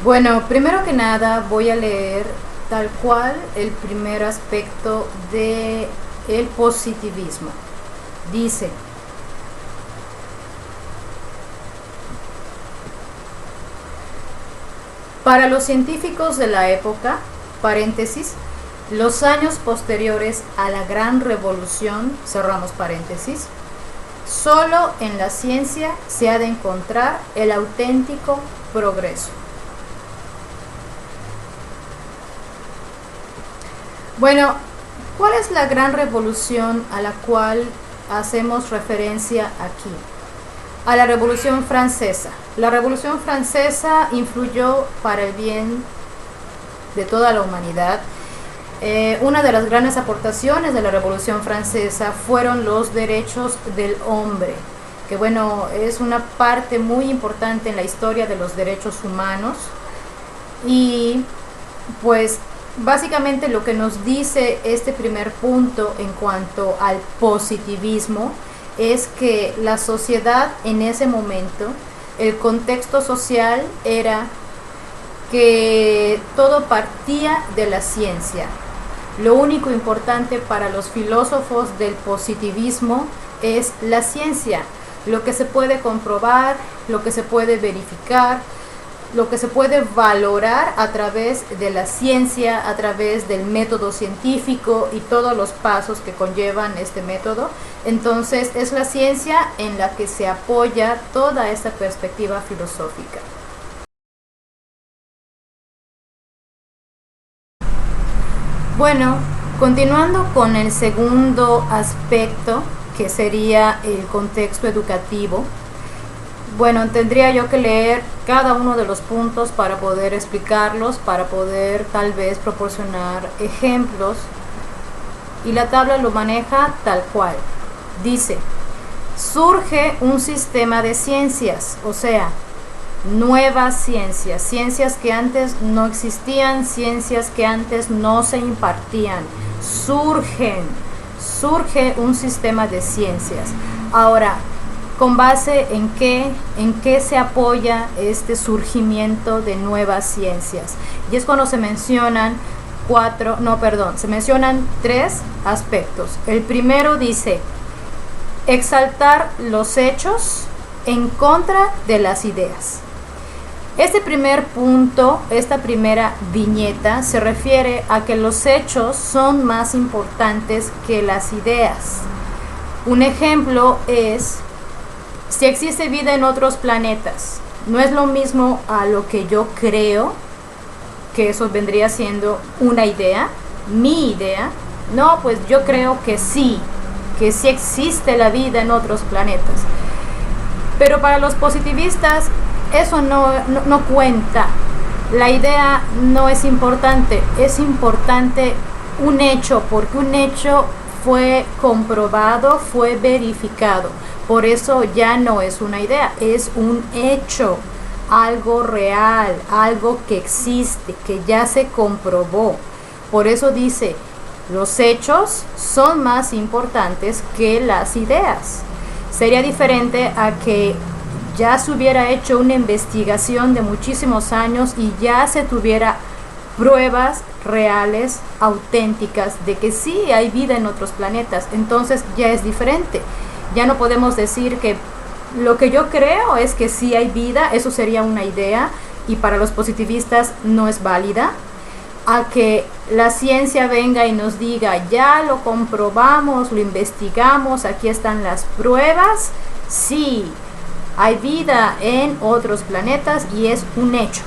Bueno, primero que nada voy a leer tal cual el primer aspecto de el positivismo. Dice: para los científicos de la época, paréntesis, los años posteriores a la Gran Revolución, cerramos paréntesis, solo en la ciencia se ha de encontrar el auténtico progreso. Bueno, ¿cuál es la gran revolución a la cual hacemos referencia aquí? A la Revolución Francesa. La Revolución Francesa influyó para el bien de toda la humanidad. Una de las grandes aportaciones de la Revolución Francesa fueron los derechos del hombre, que bueno, es una parte muy importante en la historia de los derechos humanos. Y pues básicamente lo que nos dice este primer punto en cuanto al positivismo es que la sociedad en ese momento, el contexto social era que todo partía de la ciencia. Lo único importante para los filósofos del positivismo es la ciencia, lo que se puede comprobar, lo que se puede verificar, lo que se puede valorar a través de la ciencia, a través del método científico y todos los pasos que conllevan este método. Entonces es la ciencia en la que se apoya toda esta perspectiva filosófica. Bueno, continuando con el segundo aspecto, que sería el contexto educativo. Bueno, tendría yo que leer cada uno de los puntos para poder explicarlos, para poder tal vez proporcionar ejemplos. Y la tabla lo maneja tal cual. Dice: surge un sistema de ciencias, o sea, nuevas ciencias, ciencias que antes no existían, ciencias que antes no se impartían. Surge un sistema de ciencias. Ahora, ¿con base en qué se apoya este surgimiento de nuevas ciencias? Y es cuando se mencionan se mencionan tres aspectos. El primero dice: exaltar los hechos en contra de las ideas. Este primer punto, esta primera viñeta, se refiere a que los hechos son más importantes que las ideas. Un ejemplo es: si existe vida en otros planetas, no es lo mismo a lo que yo creo, que eso vendría siendo una idea, mi idea. No, pues yo creo que sí existe la vida en otros planetas. Pero para los positivistas eso no cuenta. La idea no es importante un hecho, porque un hecho fue comprobado, fue verificado. Por eso ya no es una idea, es un hecho, algo real, algo que existe, que ya se comprobó. Por eso dice: los hechos son más importantes que las ideas. Sería diferente a que ya se hubiera hecho una investigación de muchísimos años y ya se tuviera pruebas reales, auténticas, de que sí hay vida en otros planetas. Entonces ya es diferente. Ya no podemos decir que lo que yo creo es que sí hay vida, eso sería una idea y para los positivistas no es válida. A que la ciencia venga y nos diga: ya lo comprobamos, lo investigamos, aquí están las pruebas, sí, hay vida en otros planetas y es un hecho,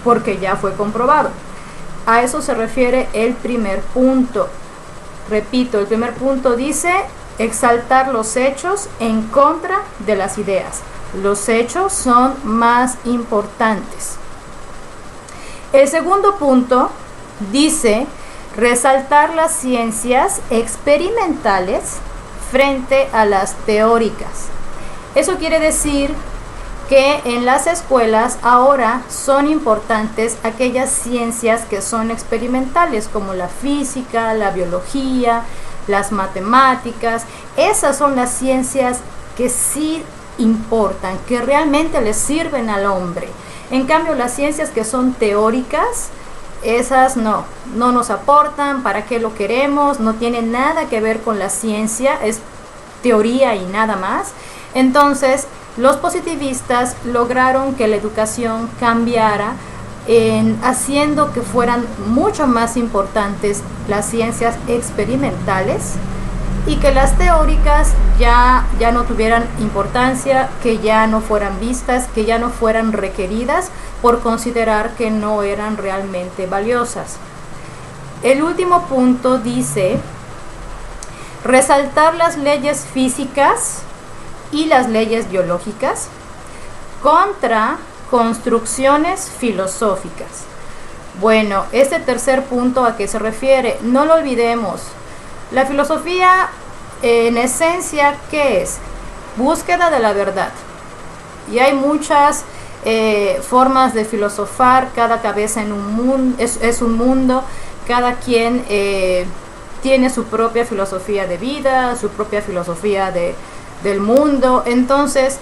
porque ya fue comprobado. A eso se refiere el primer punto. Repito, el primer punto dice: exaltar los hechos en contra de las ideas. Los hechos son más importantes. El segundo punto dice: resaltar las ciencias experimentales frente a las teóricas. Eso quiere decir que en las escuelas ahora son importantes aquellas ciencias que son experimentales, como la física, la biología, las matemáticas. Esas son las ciencias que sí importan, que realmente le sirven al hombre. En cambio, las ciencias que son teóricas, esas no nos aportan, ¿para qué lo queremos? No tiene nada que ver con la ciencia, es teoría y nada más. Entonces, los positivistas lograron que la educación cambiara haciendo que fueran mucho más importantes las ciencias experimentales y que las teóricas ya no tuvieran importancia, que ya no fueran vistas, que ya no fueran requeridas por considerar que no eran realmente valiosas. El último punto dice: resaltar las leyes físicas y las leyes biológicas contra construcciones filosóficas. Bueno, este tercer punto, ¿a qué se refiere? No lo olvidemos. La filosofía, en esencia, ¿qué es? Búsqueda de la verdad. Y hay muchas formas de filosofar, cada cabeza en un mundo, es un mundo, cada quien tiene su propia filosofía de vida, su propia filosofía del mundo. Entonces,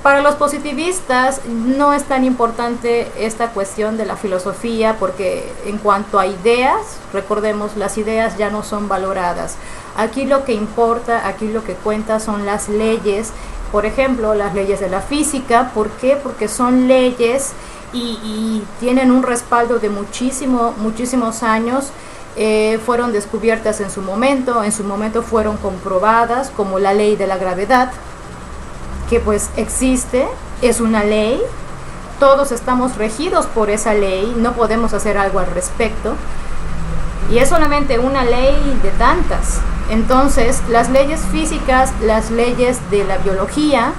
para los positivistas no es tan importante esta cuestión de la filosofía, porque en cuanto a ideas, recordemos, las ideas ya no son valoradas. Aquí lo que importa, aquí lo que cuenta son las leyes. Por ejemplo, las leyes de la física. ¿Por qué? Porque son leyes y tienen un respaldo de muchísimos años. Fueron descubiertas en su momento fueron comprobadas, como la ley de la gravedad, que pues existe, es una ley, todos estamos regidos por esa ley, no podemos hacer algo al respecto, y es solamente una ley de tantas. Entonces, las leyes físicas, las leyes de la biología,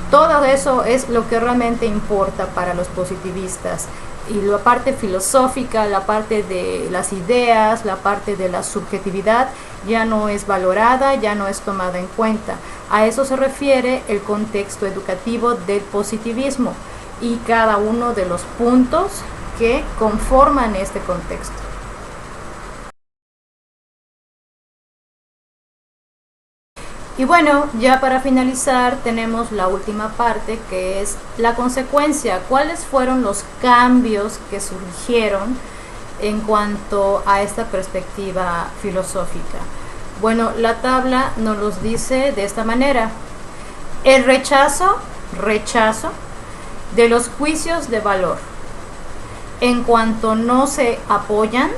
todo eso es lo que realmente importa para los positivistas. Y la parte filosófica, la parte de las ideas, la parte de la subjetividad ya no es valorada, ya no es tomada en cuenta. A eso se refiere el contexto educativo del positivismo y cada uno de los puntos que conforman este contexto. Y bueno, ya para finalizar tenemos la última parte, que es la consecuencia. ¿Cuáles fueron los cambios que surgieron en cuanto a esta perspectiva filosófica? Bueno, la tabla nos los dice de esta manera: el rechazo de los juicios de valor en cuanto no se apoyan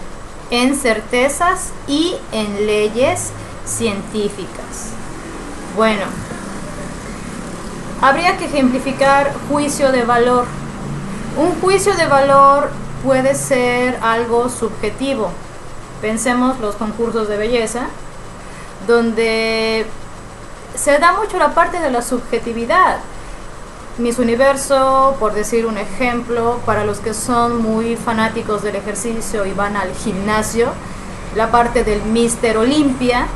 en certezas y en leyes científicas. Bueno, habría que ejemplificar juicio de valor. Un juicio de valor puede ser algo subjetivo. Pensemos los concursos de belleza, donde se da mucho la parte de la subjetividad. Miss Universo, por decir un ejemplo, para los que son muy fanáticos del ejercicio y van al gimnasio, la parte del Mister Olympia,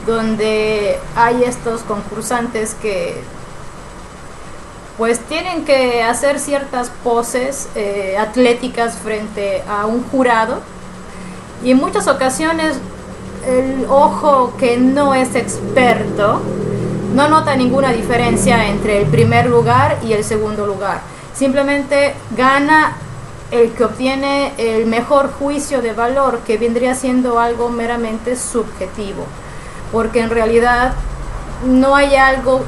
donde hay estos concursantes que pues tienen que hacer ciertas poses atléticas frente a un jurado, y en muchas ocasiones el ojo que no es experto no nota ninguna diferencia entre el primer lugar y el segundo lugar. Simplemente gana el que obtiene el mejor juicio de valor, que vendría siendo algo meramente subjetivo, porque en realidad no hay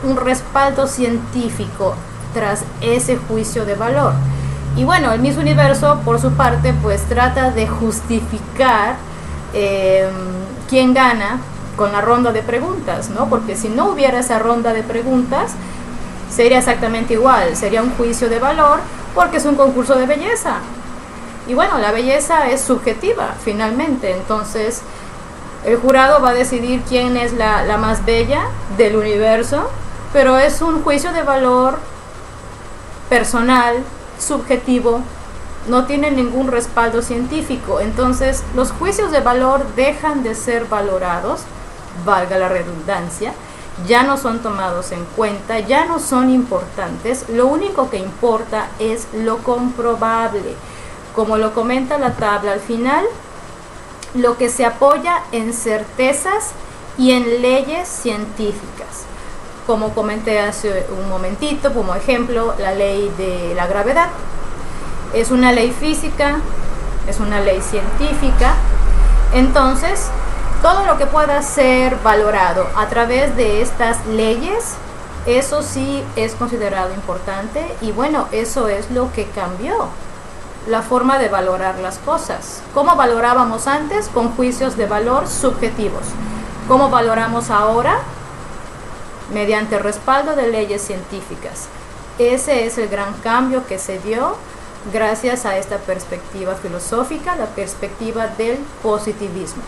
un respaldo científico tras ese juicio de valor. Y bueno, el Miss Universo, por su parte, pues trata de justificar quién gana con la ronda de preguntas, ¿no? Porque si no hubiera esa ronda de preguntas, sería exactamente igual, sería un juicio de valor, porque es un concurso de belleza. Y bueno, la belleza es subjetiva, finalmente. Entonces, el jurado va a decidir quién es la más bella del universo, pero es un juicio de valor personal, subjetivo, no tiene ningún respaldo científico. Entonces, los juicios de valor dejan de ser valorados, valga la redundancia, ya no son tomados en cuenta, ya no son importantes. Lo único que importa es lo comprobable. Como lo comenta la tabla al final, lo que se apoya en certezas y en leyes científicas. Como comenté hace un momentito, como ejemplo, la ley de la gravedad. Es una ley física, es una ley científica. Entonces, todo lo que pueda ser valorado a través de estas leyes, eso sí es considerado importante, y bueno, eso es lo que cambió la forma de valorar las cosas. ¿Cómo valorábamos antes? Con juicios de valor subjetivos. ¿Cómo valoramos ahora? Mediante respaldo de leyes científicas. Ese es el gran cambio que se dio gracias a esta perspectiva filosófica, la perspectiva del positivismo.